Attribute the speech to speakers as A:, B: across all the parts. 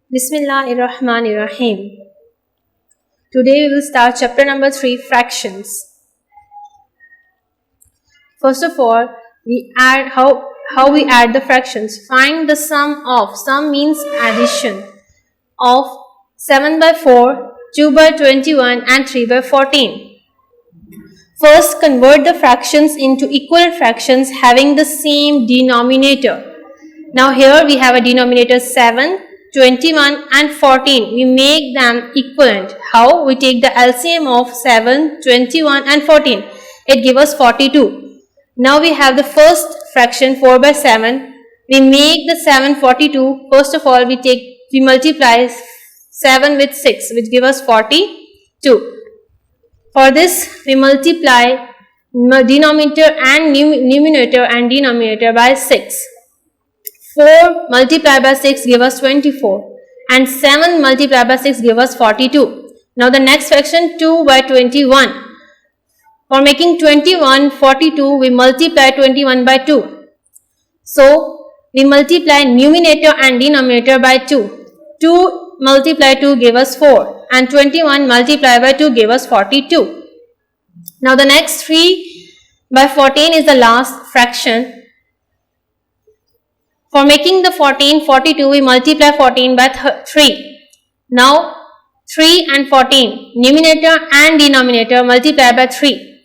A: Bismillahirrahmanirrahim. Today we will start chapter number 3, fractions. First of all, we add how we add the fractions. Find the sum of. Sum means addition of 7 by 4, 2 by 21 and 3 by 14. First, convert the fractions into equal fractions having the same denominator. Now here we have a denominator 7, 21 and 14. We make them equivalent. How? We take the LCM of 7, 21 and 14. It gives us 42. Now we have the first fraction 4 by 7. We make the 7 42. First of all, we multiply 7 with 6, which gives us 42. For this, we multiply denominator and numerator by 6. 4 multiplied by 6 gives us 24 and 7 multiplied by 6 gives us 42. Now the next fraction 2 by 21. For making 21 42 we multiply 21 by 2. So we multiply numerator and denominator by 2. 2 multiplied 2 gives us 4 and 21 multiplied by 2 gives us 42. Now the next 3 by 14 is the last fraction. For making the 42, we multiply 14 by 3. Now, 3 and 14, numerator and denominator multiply by 3.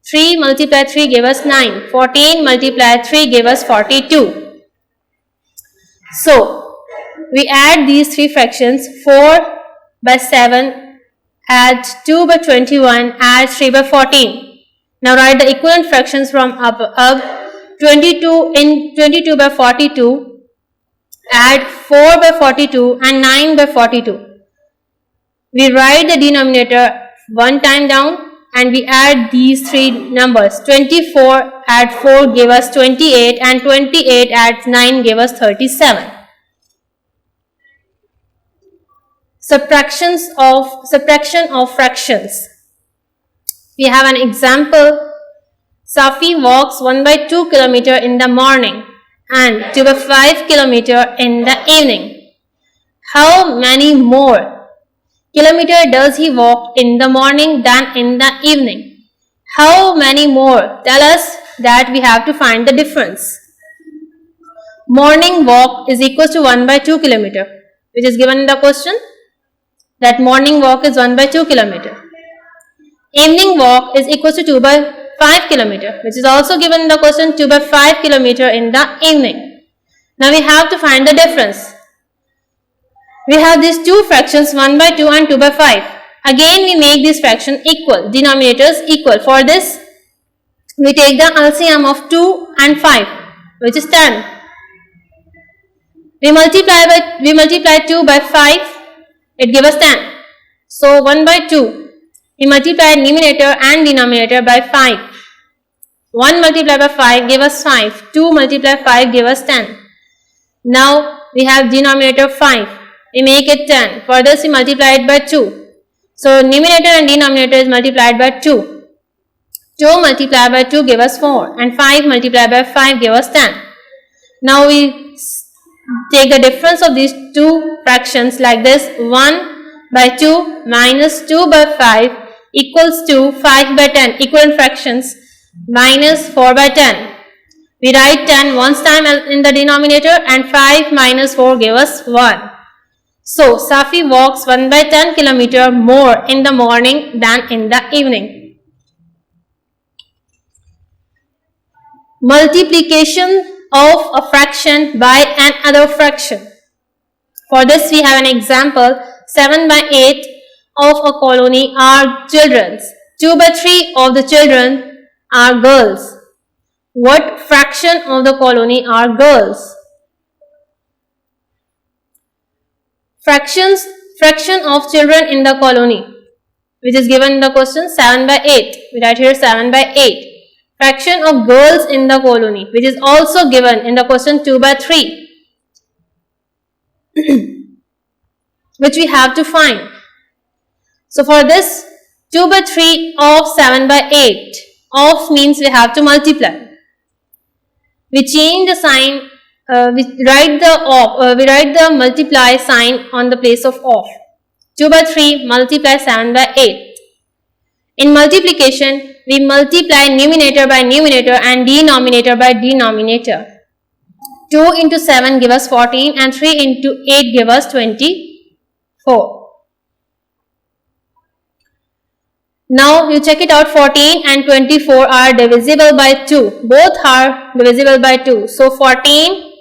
A: 3 multiplied 3 gave us 9. 14 multiplied 3 gave us 42. So, we add these three fractions. 4 by 7, add 2 by 21, add 3 by 14. Now, write the equivalent fractions from up. 22 by 42, add 4 by 42 and 9 by 42. We write the denominator one time down and we add these three numbers. 24 add 4 give us 28 and 28 add 9 give us 37. Subtraction of fractions. We have an example. Safi walks 1 by 2 kilometer in the morning and 2 by 5 kilometer in the evening. How many more kilometer does he walk in the morning than in the evening? How many more? Tell us that we have to find the difference. Morning walk is equal to 1 by 2 kilometer, which is given in the question. That morning walk is 1 by 2 kilometer. Evening walk is equal to 2 by 5 kilometer, which is also given in the question. 2 by 5 kilometer in the evening. Now we have to find the difference. We have these two fractions 1 by 2 and 2 by 5. Again we make this fraction equal, denominators equal. For this we take the LCM of 2 and 5, which is 10. We multiply 2 by 5, it gives us 10. So 1 by 2. We multiply numerator and denominator by 5. 1 multiplied by 5 give us 5. 2 multiplied by 5 give us 10. Now we have denominator 5. We make it 10. For this we multiply it by 2. So numerator and denominator is multiplied by 2. 2 multiplied by 2 give us 4 and 5 multiplied by 5 give us 10. Now we take the difference of these two fractions like this. 1 by 2 minus 2 by 5 equals to 5 by 10, equivalent fractions, minus 4 by 10. We write 10 once time in the denominator and 5 minus 4 give us 1. So, Safi walks 1 by 10 kilometer more in the morning than in the evening. Multiplication of a fraction by another fraction. For this we have an example. 7 by 8 of a colony are children. 2 by 3 of the children are girls. What fraction of the colony are girls? Fraction of children in the colony, which is given in the question, 7 by 8. We write here 7 by 8. Fraction of girls in the colony, which is also given in the question, 2 by 3. Which we have to find. So for this, 2 by 3 of 7 by 8. Of means we have to multiply. We change the sign we write the multiply sign on the place of of. 2 by 3 multiply 7 by 8. In multiplication, we multiply numerator by numerator and denominator by denominator. 2 into 7 give us 14 and 3 into 8 give us 24. Now you check it out, 14 and 24 are divisible by 2. Both are divisible by 2. So 14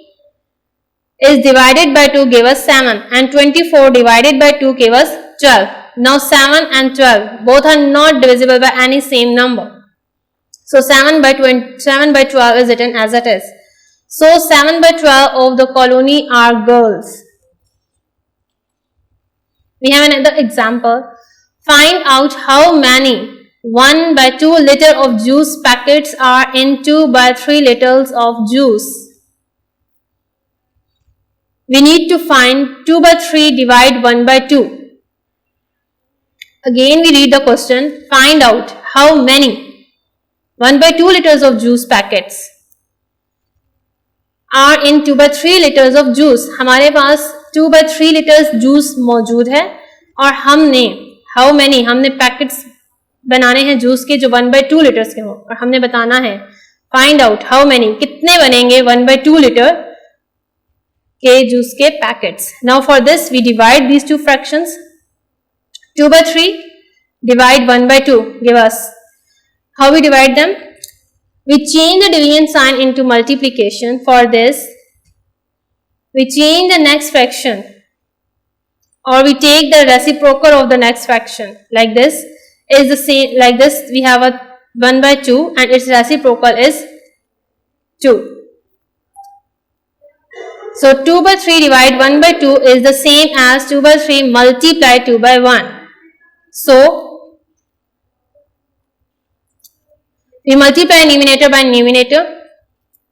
A: is divided by 2 give us 7 and 24 divided by 2 give us 12. Now 7 and 12 both are not divisible by any same number. So 7 by 12 is written as it is. So 7 by 12 of the colony are girls. We have another example. Find out how many 1 by 2 liter of juice packets are in 2 by 3 liters of juice. We need to find 2 by 3 divide 1 by 2. Again we read the question. Find out how many 1 by 2 liters of juice packets are in 2 by 3 liters of juice. हमारे पास 2 by 3 liters juice मौजूद है और हमने how many हमने packets बनाने हैं juice के जो 1 by 2 liters के हो और हमने बताना है find out how many कितने बनेंगे 1 by 2 liter के जूस के packets. Now for this we divide these two fractions. 2 by 3 divide 1 by 2 give us. How we divide them? We change the division sign into multiplication. For this we change the next fraction or we take the reciprocal of the next fraction. Like this is the same, like this we have a 1 by 2 and its reciprocal is 2. So 2 by 3 divide 1 by 2 is the same as 2 by 3 multiply 2 by 1. So we multiply numerator by numerator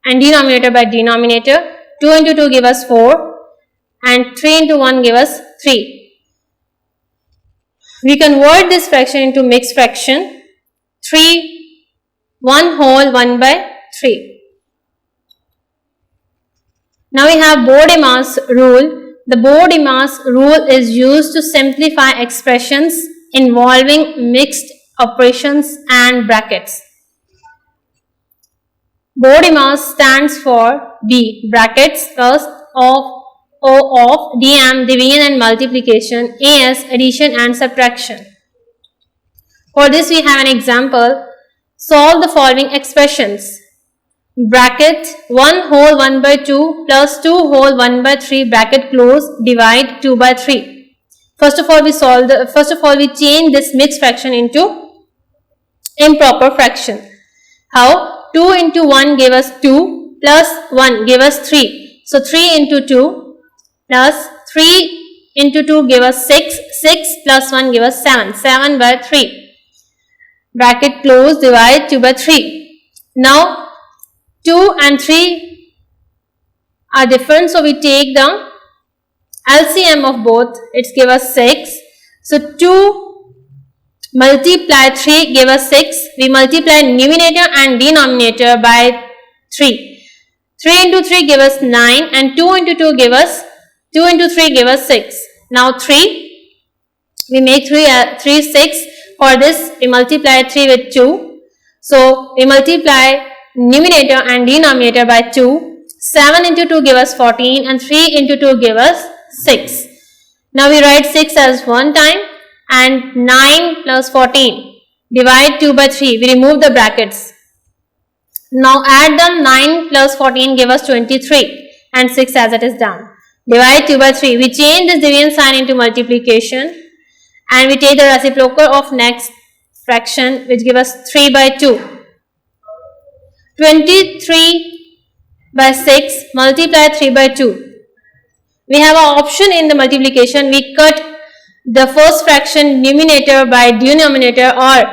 A: and denominator by denominator. 2 into 2 give us 4 and 3 into 1 give us 3. We convert this fraction into mixed fraction. 1 whole 1 by 3. Now we have Bode-Demas rule. The Bode-Demas rule is used to simplify expressions involving mixed operations and brackets. Bode-Demas stands for B brackets plus of O of DM division and multiplication, AS addition and subtraction. For this we have an example. Solve the following expressions. Bracket 1 whole 1 by 2 plus 2 whole 1 by 3 bracket close divide 2 by 3. First of all we change this mixed fraction into improper fraction. How? 2 into 1 give us 2 plus 1 give us 3. So 3 into 2 plus 3 into 2 give us 6. 6 plus 1 give us 7. 7 by 3. Bracket close divide 2 by 3. Now 2 and 3 are different, so we take the LCM of both. It's give us 6. So 2 multiply 3 give us 6. We multiply numerator and denominator by 3. 3 into 3 give us 9 and 2 into 2 give us 2 into 3 give us 6. Now 3 we make 3 6. For this we multiply 3 with 2. So we multiply numerator and denominator by 2. 7 into 2 give us 14 and 3 into 2 give us 6. Now we write 6 as one time and 9 plus 14 divide 2 by 3. We remove the brackets. Now add them. 9 plus 14 give us 23 and 6 as it is done. Divide 2 by 3. We change this division sign into multiplication and we take the reciprocal of next fraction which give us 3 by 2. 23 by 6 multiply 3 by 2. We have an option in the multiplication. We cut the first fraction numerator by denominator or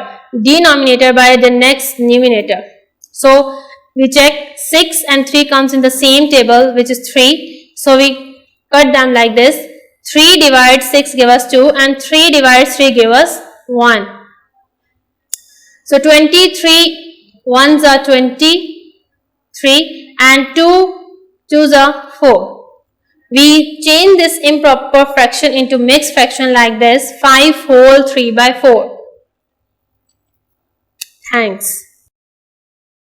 A: denominator by the next numerator. So we check 6 and 3 comes in the same table which is 3. So we cut them like this. 3 divides 6 give us 2 and 3 divides 3 give us 1. So 23 ones are 23 and 2 2s are 4. We change this improper fraction into mixed fraction like this, 5 whole 3 by 4. Thanks.